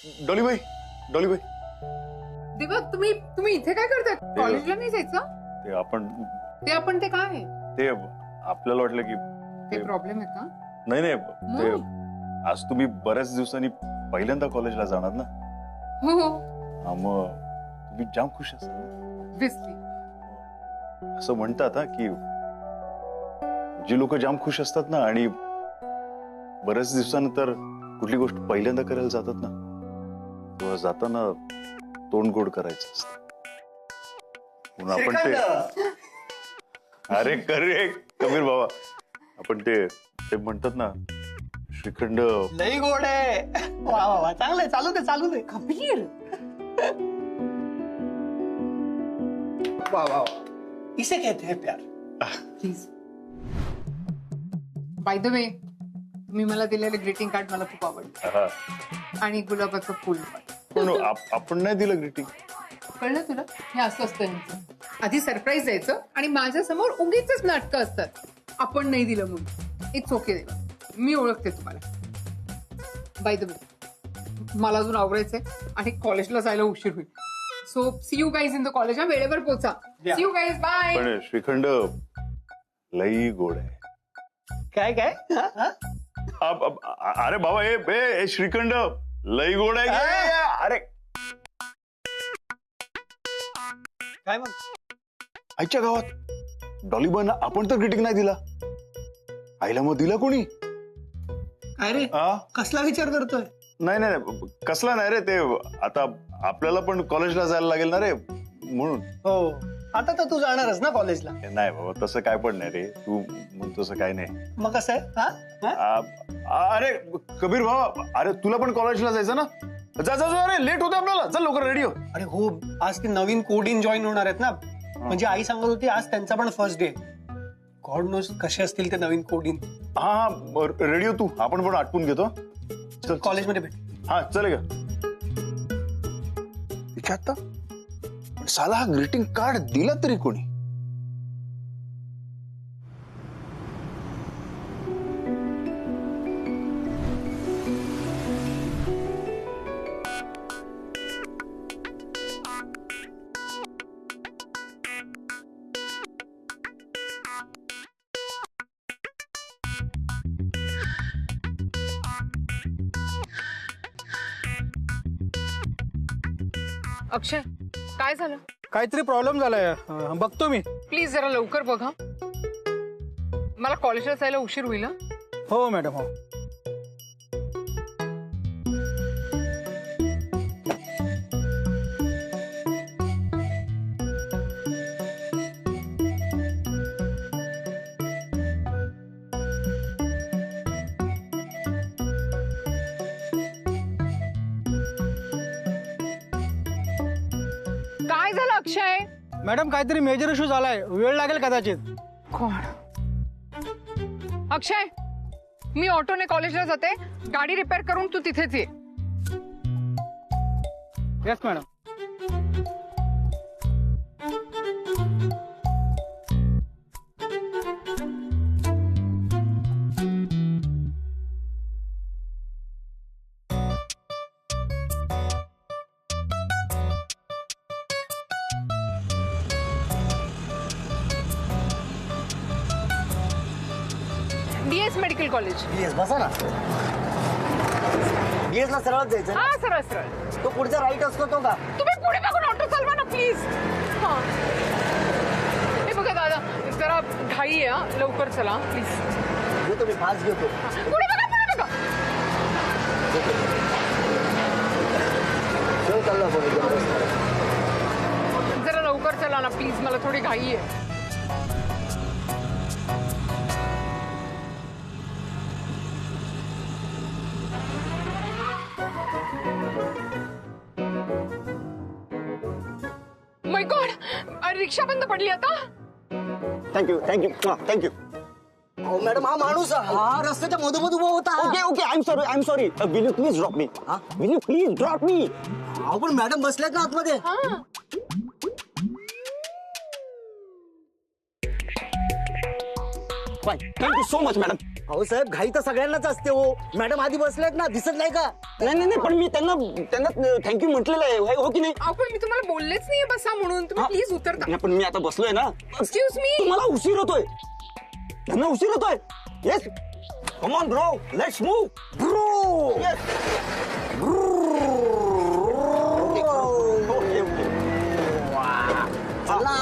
डॉलीबाई, डॉलीबाई, दीपक तुम्ही इथे काय करताय? कॉलेजला नाही जायचं? ते आपण ते काय? ते आपल्याला वाटलं की ते प्रॉब्लेम आहे का? नाही नाही, ते आज तुम्ही बऱ्याच दिवसांनी पहिल्यांदा कॉलेजला जाणार ना? हो. मग तुम्ही जाम खुश असाल ना? ऑब्व्हियसली. असं म्हणतात हा की जी लोक जाम खुश असतात ना आणि बऱ्याच दिवसानंतर कुठली गोष्ट पहिल्यांदा करायला जातात ना, तेव्हा जाताना तोंड गोड करायचं असतं. म्हणून आपण ते अरे करेक्ट कबीर बाबा, आपण ते म्हणतात ना, श्रीखंड लई गोड आहे. वा वा वा, चांगलंय, चालू दे कबीर. वा वा वा, इसे कहते हैं प्यार. प्लीज. बाय द वे, तुम्ही मला दिलेलं ग्रीटिंग कार्ड मला खूप आवडलं. आणि गुलाबाचं फुल पण. आपण नाही दिलं ग्रीटिंग. कळलं तुला? हे असं असतं यांचं. आधी सरप्राईज द्यायचं आणि माझ्या समोर उगीच नाटकं असतात. आपण नाही दिलं म्हणून. इट्स ओके देवा, मी ओळखते तुम्हाला. बाय द वे, मला अजून आवरायचंय आणि कॉलेजला जायला उशीर होईल. So see you guys in the college. वेळेवर पोहोचा. See you guys, bye. पण श्रीखंड लई गोड आहे. काय अरे बाबा, ए श्रीखंड लई गोड आहे. अरे काय मग? आईच्या गावात डॉलीबाईंना आपण तर ग्रीटिंग नाही दिला. आईला मग दिला कोणी? काय रे, कसला विचार करतोय? नाही नाही, कसला नाही रे, ते आता आपल्याला पण कॉलेजला जायला लागेल ना रे, म्हणून. हो, आता तर तू जाणारच ना कॉलेजला. नाही बाबा, तसं काय पण नाही रे, तू म्हणतो तसं काय नाही. मग कसं आहे? अरे कबीर बाबा, अरे तुला पण कॉलेजला जायचं ना? जा जा, अरे लेट होते आपल्याला, चल लवकर रेडी हो. अरे हो, आज ते नवीन कोडिंग जॉईन होणार आहेत ना, म्हणजे आई सांगत होती आज त्यांचा पण फर्स्ट डे. गॉड नोस कसे असतील ते नवीन कोडिंग. हा, रेडी हो तू, आपण पण आटपून घेतो. चल कॉलेजमध्ये भेट. हा चल ग. विचारता साला हा ग्रीटिंग कार्ड दिला तरी कोणी? अक्षय, काय झालं? काहीतरी प्रॉब्लेम झालाय, बघतो मी. प्लीज जरा लवकर बघा, मला कॉलेजला जायला उशीर होईल. हो मॅडम, हो. काय झालं अक्षय? मॅडम काहीतरी मेजर इश्यू झालाय, वेळ लागेल कदाचित. कोण? अक्षय, मी ऑटोने कॉलेजला जाते, गाडी रिपेअर करून तू तिथेच ये. Yes madam. DS medical college. DS, बसा ना. डीएस ला सरळ जायचं. हा, सरळ सरळ. तो पुढचा राईट असतो तो का? तुम्ही पुढे बघून ऑटो चालवा ना प्लीज. हे बघा दादा, जरा घाई आहे हा, लवकर चला प्लीज. घेतो मी, फास्ट घेतो. पुढे बघा, पुढे बघा. चल चालला बघ. जरा लवकर चला ना प्लीज, मला थोडी घाई आहे. माय गॉड, रिक्षा बंद पडली आता. Thank you thank you thank you. अहो मॅडम, हा माणूस हा रस्त्याच्या मधोमध उभा होता. Okay okay, I am sorry. Will you please drop me? Will you please drop me? अहो पण मॅडम बसल्यात ना आतमध्ये. Fine, thank you so much madam. अहो साहेब घाई तर सगळ्यांनाच असते हो. मॅडम आधी बसलेत ना, दिसत नाही का? नाही पण मी त्यांना थँक्यू म्हटलेलं आहे, हो की नाही? अहो पण मी तुम्हाला बोललेच नाही बसा म्हणून. तुम्ही प्लीज उतरता. नाही, पण मी आता बसलोय ना. Excuse me. तुम्हाला उशीर होतोय, त्यांना उशीर होतोय. Yes, come on bro, let's move bro. Okay okay, चला.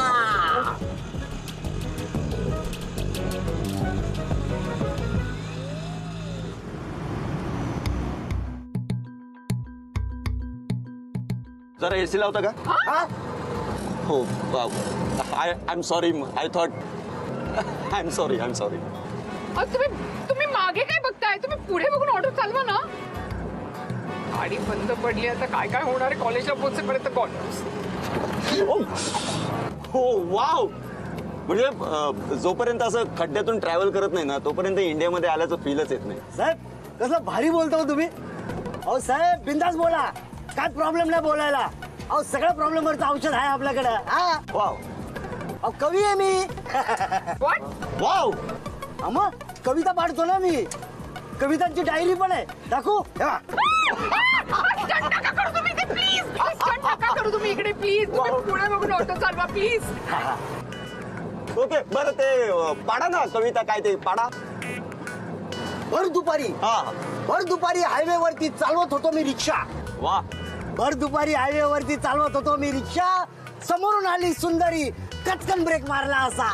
जरा एसी लावता का? हो, I am sorry, I thought, I am sorry. अहो, तुम्ही मागे काय बघताय? तुम्ही पुढे बघून ऑटो चालवा ना. गाडी बंद पडली, आता काय काय होणार आहे कॉलेजला पोहोचेपर्यंत. हो वाव. म्हणजे जोपर्यंत असं खड्ड्यातून ट्रॅव्हल करत नाही ना, तोपर्यंत इंडियामध्ये आल्याचं फीलच येत नाही. साहेब कसं भारी बोलतो तुम्ही. अहो साहेब बिंदास बोला, काय प्रॉब्लेम नाही बोलायला. अहो सगळ्या प्रॉब्लेम वरचं औषध आहे आपल्याकडे. हा वाव अहो कवी आहे मी. वाव. मग कविता पाडतो ना मी. कवितांची डायरी पण आहे, दाखवू? हे बघा. तुम्ही इकडे प्लीज. पुढे बघून ऑटो चालवा प्लीज. ओके बरं, ते पाडा ना कविता, काय ते पाडा. भर दुपारी भर दुपारी हायवे वरती चालवत होतो मी रिक्षा. वा. भर दुपारी हायवे वरती चालवत होतो मी रिक्षा. समोरून आली सुंदरी, कटकन ब्रेक मारला असा.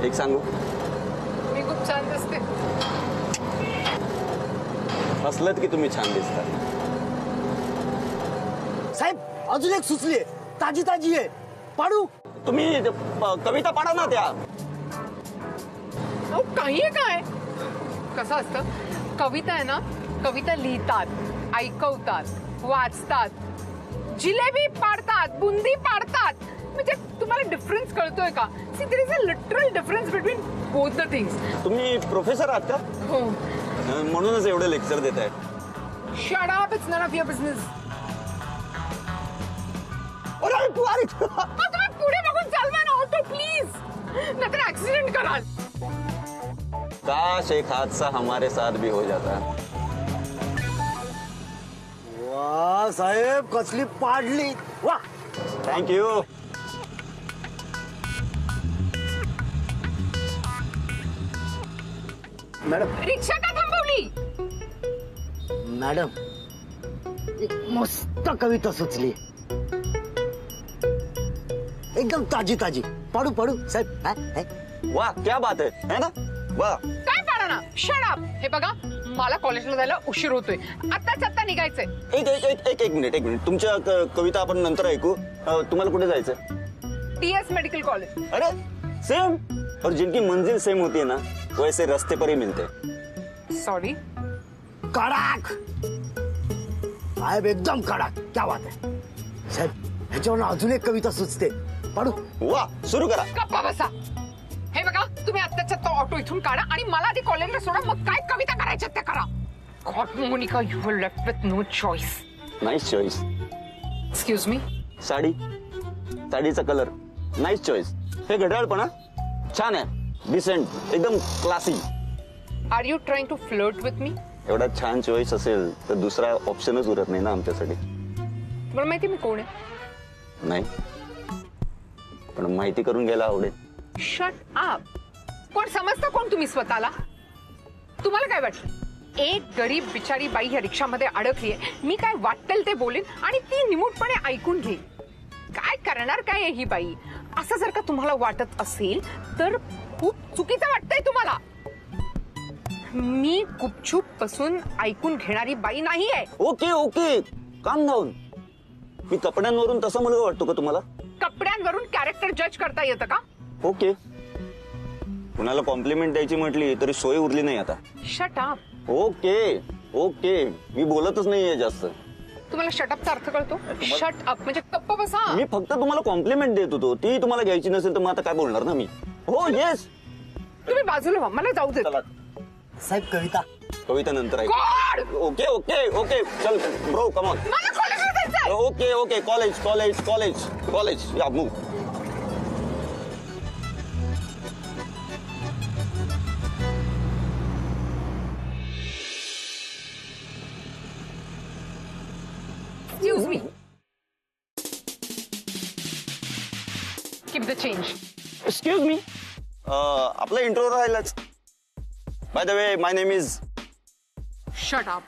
एक सांगू, मी खूप छान दिसते. हसलत की तुम्ही छान दिसता. साहेब अजून एक सुचली, ताजी ताजी आहे, पाडू? तुम्ही कविता पाडा ना त्या. अहो काही काय कसं असतं, कविता आहे ना, कविता लिहितात, ऐकवतात, वाचतात, जिलेबी पाडतात, बुंदी पाडतात. म्हणजे तुम्हाला डिफरन्स कळतोय का? See there is a literal difference between both the things. तुम्ही प्रोफेसर आहात का? हो. म्हणूनच एवढे लेक्चर देत आहे. Shut up, it's none of your business. तुम्ही पुढे बघून चालवा ना ऑटो प्लीज, नाहीतर ऍक्सिडेंट कराल. काश एक हादसा हमारे साथ भी हो जाता. वा साहेब कसली पाडली. वा थँक्यू. मॅडम. रिक्षा का थांबवली? मॅडम एक मस्त कविता सुचली, एकदम ताजी ताजी. पाडू पाडू साहेब. हा, हा. वा क्या बात है ना. वा. काय पाडा ना. Shut up. हे बघा, मला कॉलेजला जायला उशीर होतोय. आत्ता निघायचंय. एक मिनिट. तुमच्या कविता आपण नंतर ऐकू. तुम्हाला कुठे जायचं? TS medical college. अरे सेम. और जिनकी मंजिल सेम होती है ना, वैसे रास्ते पर ही मिलते. सॉरी. कडाक साहेब, एकदम कडाक. क्या बात आहे साहेब. ह्याच्यावर अजून एक कविता सुचते, पाडू? वा सुरू करा. गप्पा बसा. हे बघा, तुम्ही आत्ताच्या तो ऑटो इथून काढा आणि मला आधी कॉलेजला सोडा, मग काय कविता करायच्या त्या करा. God Monika, you were left with no choice. Nice choice. Excuse me. साडीचा कलर नाईस चॉईस. हे घड्याळ पण छान आहे, डिसेंट, एकदम classy. Are you trying to flirt with me? एवढा छान चॉईस असेल तर दुसरा ऑप्शनच उरत नाही ना आमच्यासाठी. तुम्हाला माहिती मी कोण आहे? नाही, पण माहिती करून घ्यायला आवडेल. Shut up. कोण समजता कोण तुम्ही स्वतःला? तुम्हाला काय वाटलं एक गरीब बिचारी बाई ह्या रिक्षामध्ये अडकलीये, मी काय वाटेल ते बोलेन आणि ती निमूटपणे ऐकून घेईल. काय करणार काय आहे ही बाई? असं जर का तुम्हाला वाटत असेल तर खूप चुकीचं वाटतंय तुम्हाला. मी गुपचूप बसून ऐकून घेणारी बाई नाहीये. ओके ओके, काम डाऊन. मी कपड्यांवरून तसा मुलगा वाटतो का तुम्हाला? कपड्यांवरून कॅरेक्टर जज करता येतं का? ओके, कुणाला कॉम्प्लिमेंट द्यायची म्हटली तरी सोय उरली नाही आता. Shut up. ओके ओके, मी बोलतच नाहीये जास्त. तुम्हाला शटअपचा अर्थ कळतो? शट अप म्हणजे गप्प बसा. मी फक्त तुम्हाला कॉम्प्लिमेंट देत होतो, ती तुम्हाला घ्यायची नसेल तर मग आता काय बोलणार ना मी. हो येस. तुम्ही बाजूला व्हा, मला जाऊ दे. साहेब कविता. कविता नंतर आहे. गॉड. ओके ओके ओके, चल ब्रो कम ऑन. मला कॉलेजला जायचंय. Okay okay, college college college college, या move. Keep the change. Excuse me, आपला इंट्रो राहिलाच. By the way, my name is shut up.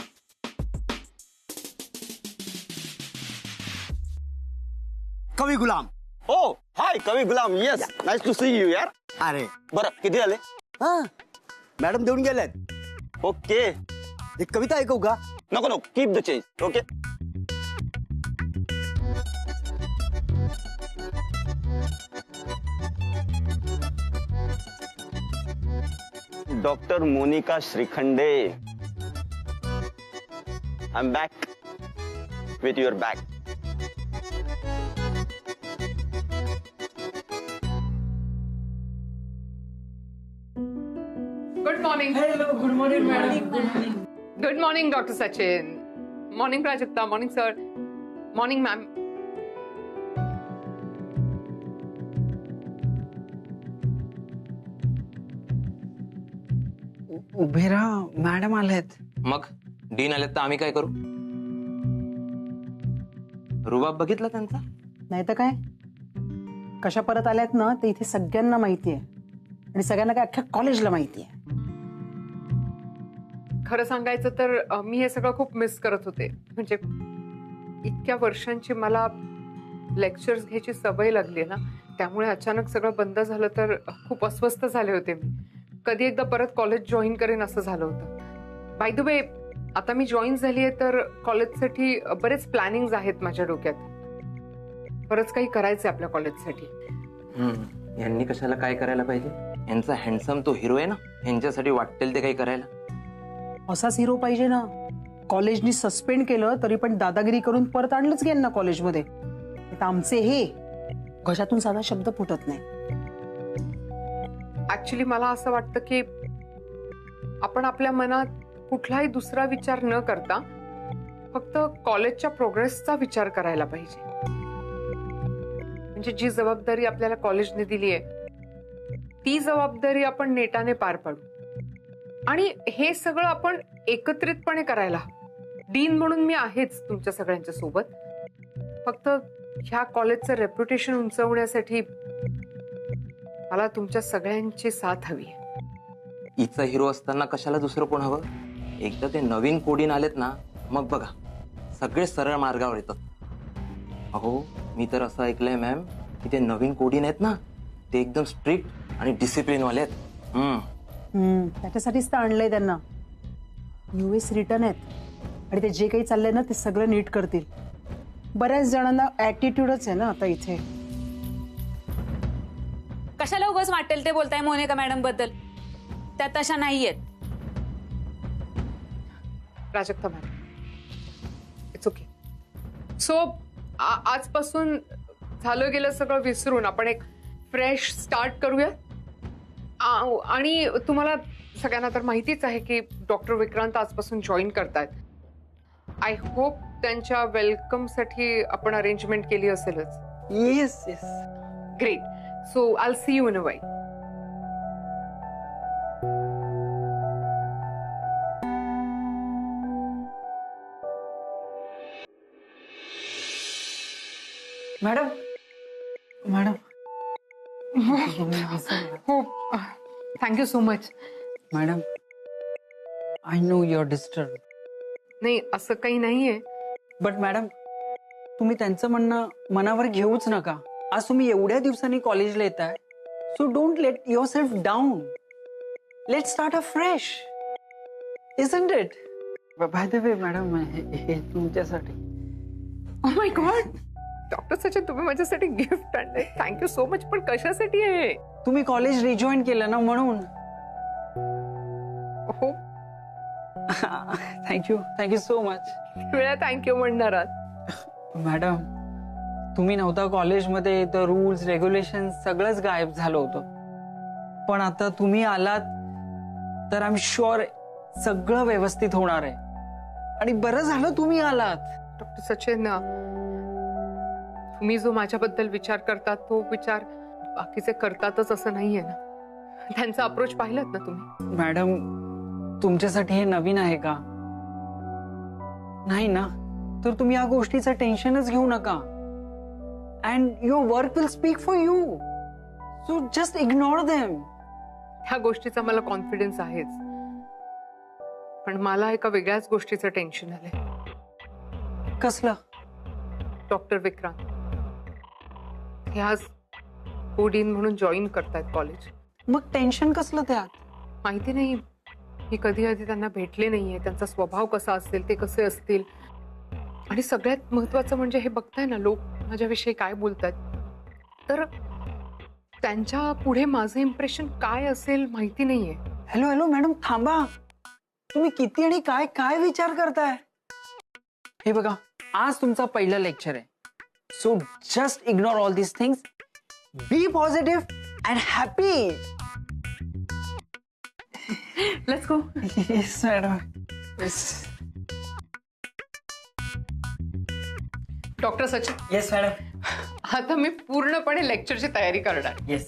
Kavi Gulam. Oh hi Kavi Gulam. Yes, nice to see you यार. अरे बरं, किती आले? हा मॅडम देऊन गेल्यात. ओके. एक कविता ऐकू का? नको नको, keep the change. Okay. Doctor Monika Shrikhande, I am back with your back. Good morning. Good morning madam. Good morning doctor Sachin. Morning Prajakta. Morning sir. Morning ma'am. उभे राहा, मॅडम आलेत. मग डीन आलेत तर आम्ही काय करू? रुबाब बघितला त्यांचा? नाही तर काय, कशा परत आल्यात ना ते इथे सगळ्यांना माहिती आहे आणि सगळ्यांना काय अख्ख्या कॉलेजला माहिती आहे. खरं सांगायचं तर मी हे सगळं खूप मिस करत होते. म्हणजे इतक्या वर्षांची मला लेक्चर्स घ्यायची सवय लागली ना, त्यामुळे अचानक सगळं बंद झालं तर खूप अस्वस्थ झाले होते मी. कधी एकदा परत कॉलेज जॉईन करेन असं झालं होतं. बाय द वे, आता मी जॉईन झाली आहे तर कॉलेजसाठी बरेच प्लॅनिंग आहेत माझ्या डोक्यात. बरंच काही करायचंय आपल्या कॉलेजसाठी. यांनी कशाला काय करायला पाहिजे? यांचा हँडसम तो हिरो आहे ना, यांच्यासाठी वाटेल ते काही करायला. असाच हिरो पाहिजे ना. कॉलेजनी सस्पेंड केलं तरी पण दादागिरी करून परत आणलंच की यांना कॉलेजमध्ये. आता आमचे हे घशातून साधा शब्द फुटत नाही. ऍक्च्युली मला असं वाटतं की आपण आपल्या मनात कुठलाही दुसरा विचार न करता फक्त कॉलेजच्या प्रोग्रेसचा विचार करायला पाहिजे. म्हणजे जी जबाबदारी आपल्याला कॉलेजने दिली आहे ती जबाबदारी आपण नेटाने पार पाडू. आणि हे सगळं आपण एकत्रितपणे करायला. डीन म्हणून मी आहेच तुमच्या सगळ्यांच्या सोबत. फक्त ह्या कॉलेजचं रेप्युटेशन उंचवण्यासाठी मला तुमच्या सगळ्यांची साथ हवी आहे. हिचा हिरो असताना कशाला दुसरं कोण हवं? एकदा ते नवीन कोडीन आलेत ना, मग बघा सगळे सरळ मार्गावर येतात. अहो, मी तर असं ऐकलंय मॅम की ते नवीन कोडीन आहेत ना, ते एकदम स्ट्रिक्ट आणि डिसिप्लिन वाले आहेत. त्याच्यासाठीच तर आणलंय त्यांना. US रिटर्न आहेत आणि ते जे काही चाललंय ना ते सगळं नीट करतील. बऱ्याच जणांना ऍटिट्यूडच आहे ना आता इथे. कशाला उगाच वाटेल ते बोलताय मोनिका मॅडम बद्दल? त्या तशा नाहीयेत. Prajakta madam, it's okay. So आजपासून झालं गेलं सगळं विसरून आपण एक फ्रेश स्टार्ट करूया. आणि तुम्हाला सगळ्यांना तर माहितीच आहे की डॉक्टर विक्रांत आजपासून जॉईन करतायत. आय होप त्यांच्या वेलकमसाठी आपण अरेंजमेंट केली असेलच. Yes yes. Great. So I see you in a while. Madam madam हो, thank you so much. Madam, I know you are disturb. नाही, असं काही नाहीये. बट मॅडम, तुम्ही त्यांचं म्हणणं मनावर घेऊच नका. आज तुम्ही एवढ्या दिवसांनी कॉलेजला येताय, so don't let your self down. Let start a fresh, isn't it? Bye the way madam, हे तुमच्यासाठी. Oh my God, doctor Sachin, तुम्ही माझ्यासाठी गिफ्ट आणले. Thank you so much. पण कशासाठी आहे? तुम्ही कॉलेज रिजॉईन केलं ना म्हणून. हो, थँक्यू सो मच. वेळा थँक्यू म्हणणार आहात. मॅडम, तुम्ही नव्हता कॉलेजमध्ये तर रूल्स रेग्युलेशन सगळंच गायब झालं होतं. पण आता तुम्ही आलात तर आय एम शुअर सगळं व्यवस्थित होणार आहे. आणि बरं झालं तुम्ही आलात. डॉक्टर सचिन, तुम्ही जो माझ्याबद्दल विचार करतात तो विचार बाकीचे करतातच असं नाहीये ना. त्यांचा अप्रोच पाहिलात ना तुम्ही? मॅडम, तुमच्यासाठी हे नवीन आहे का? नाही ना, तर तुम्ही या गोष्टीचं टेन्शनच घेऊ नका. And your work will speak for you. So just ignore them. ह्या गोष्टीचा मला कॉन्फिडन्स आहेच, पण मला एका वेगळ्याच गोष्टीचं टेन्शन आलंय. कसलं? डॉक्टर विक्रांत हे आज कोडीन म्हणून जॉईन करतायत कॉलेज. मग टेन्शन कसलं त्यात? माहिती नाही, मी कधी आधी त्यांना भेटले नाहीये, त्यांचा स्वभाव कसा असेल, ते कसे असतील, आणि सगळ्यात महत्वाचं म्हणजे हे बघताय ना लोक माझ्याविषयी काय बोलतात, तर त्यांच्या पुढे माझं इम्प्रेशन काय असेल माहिती नाहीये. हॅलो हॅलो मॅडम, थांबा. तुम्ही किती आणि काय काय विचार करताय? हे बघा, आज तुमचा पहिला लेक्चर आहे. So just ignore all this things. Be positive and happy. Let's go. Yes madam. Doctor Sachin, yes madam. आता मी पूर्णपणे लेक्चरची तयारी करणार. येस.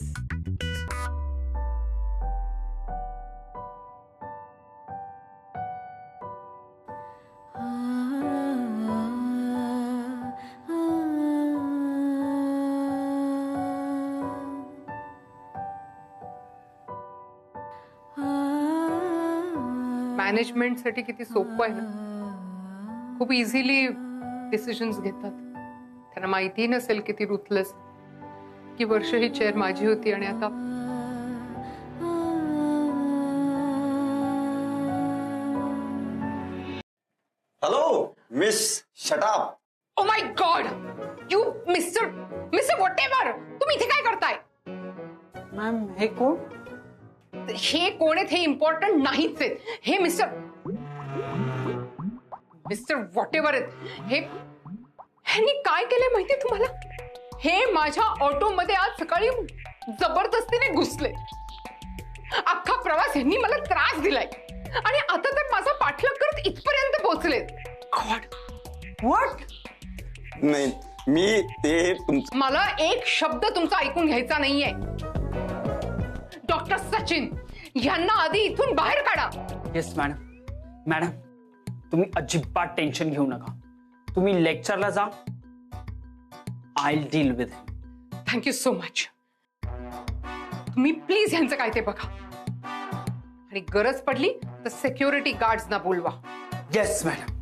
मॅनेजमेंटसाठी किती सोपं आहे ना, खूप इझिली डिसिजन्स घेतात. त्यांना माहिती नसेल किती रुथलेस, की वर्ष ही चेअर माझी होती आणि आता hello miss shut up. Oh my God, you mister whatever, तुम्ही इथे काय करताय? मॅम हे कोण? हे कोण आहेत हे इम्पॉर्टंट नाहीच आहेत. हे मिस्टर व्हॉटेव्हर आहेत. ह्यांनी काय केलंय माहितीये तुम्हाला? हे माझ्या ऑटोमध्ये आज सकाळी जबरदस्तीने घुसले. अख्खा प्रवास ह्यांनी मला त्रास दिलाय आणि आता तर माझा पाठलाग करत इथपर्यंत पोहोचले. व्हॉट? नाही मी ते मला एक शब्द तुमचा ऐकून घ्यायचा नाहीये. डॉक्टर सचिन यांना आधी इथून बाहेर काढा. Yes madam. मॅडम तुम्ही अजिबात टेन्शन घेऊ नका. तुम्ही लेक्चरला जा. I deal with him. Thank you so much. तुम्ही प्लीज यांचं काय ते बघा, आणि गरज पडली तर सिक्युरिटी गार्ड्सना बोलवा. Yes madam.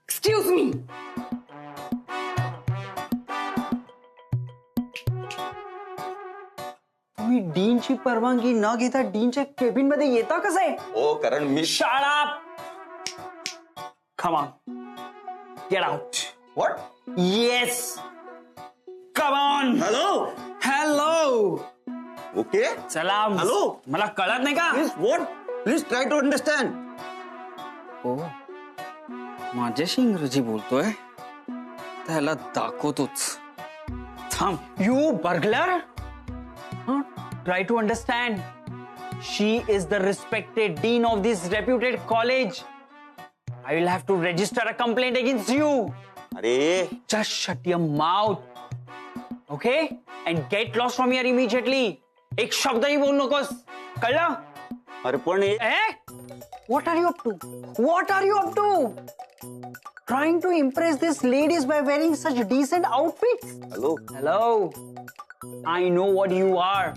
Excuse me. तुम्ही डीनची परवानगी न घेता डीनच्या केबिन मध्ये येता कसं आहे? हो कारण मी शाळा. Come on. Get out. What. Yes. Come on. Hello. Hello. Okay. चला. Hello. मला कळत नाही का? Please what. Please try to understand. हो, माझ्याशी इंग्रजी बोलतोय, त्याला दाखवतोच. थांब. You burglar. Try to understand. She is the respected dean of this reputed college. I will have to register a complaint against you. अरे Just shut your mouth. Okay? And get lost from here immediately. एक शब्दही बोल नकोस. कळलं? अरे पण What are you up to? What are you up to? Trying to impress these ladies by wearing such decent outfits? Hello. Hello. I know what you are.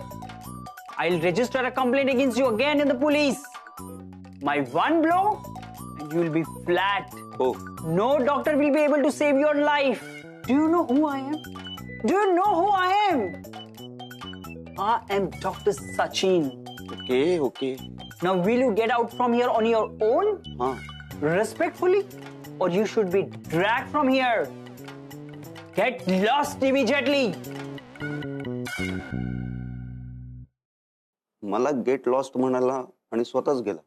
I'll register a complaint against you again in the police. My one blow and you will be flat. हो. No doctor will be able to save your life. Do you know who I am? Do you know who I am? I am Dr. Sachin. Okay okay. Now will you get out from here on your own? हा. Respectfully? Or you should be dragged from here. Get lost immediately. मला get lost म्हणाला आणि स्वतःच गेला.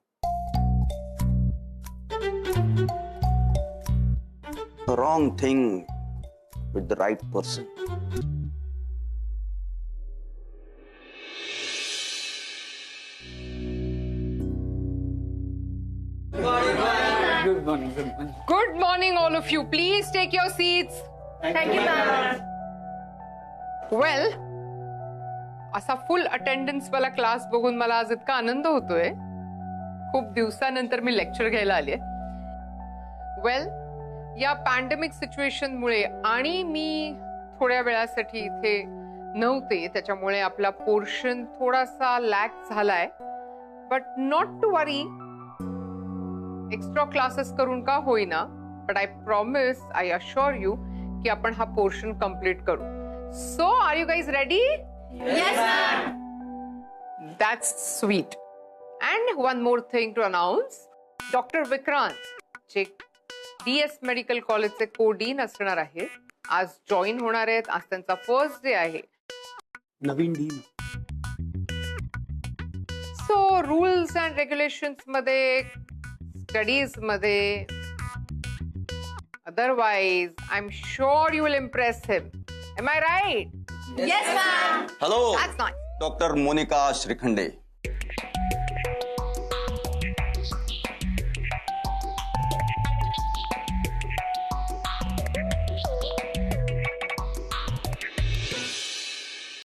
Wrong thing with the right person. Good morning. Good morning. Good morning all of you. Please take your seats. Thank you ma'am. Well, असा full attendance वाला class बघून मला आज इतका आनंद होतोय. खूप दिवसानंतर मी लेक्चर घ्यायला आले. वेल, या पॅन्डेमिक सिच्युएशन मुळे आणि मी थोड्या वेळासाठी इथे नव्हते, त्याच्यामुळे आपला पोर्शन थोडासा लॅक झालाय. But not to worry, extra classes करून का होईना, but I promise, I assure you की आपण हा पोर्शन कम्प्लीट करू. So are you guys ready? That's sweet. And one more thing to announce. Dr. Vikrant, जे DS मेडिकल कॉलेजचे को-डीन असणार आहेत, आज जॉईन होणार आहेत. आज त्यांचा फर्स्ट डे आहे. नवीन dean. So rules and regulations मध्ये, स्टडीज मध्ये, otherwise I am sure you will impress him. Am I right? Hello That's nice. Doctor Monika Shrikhande.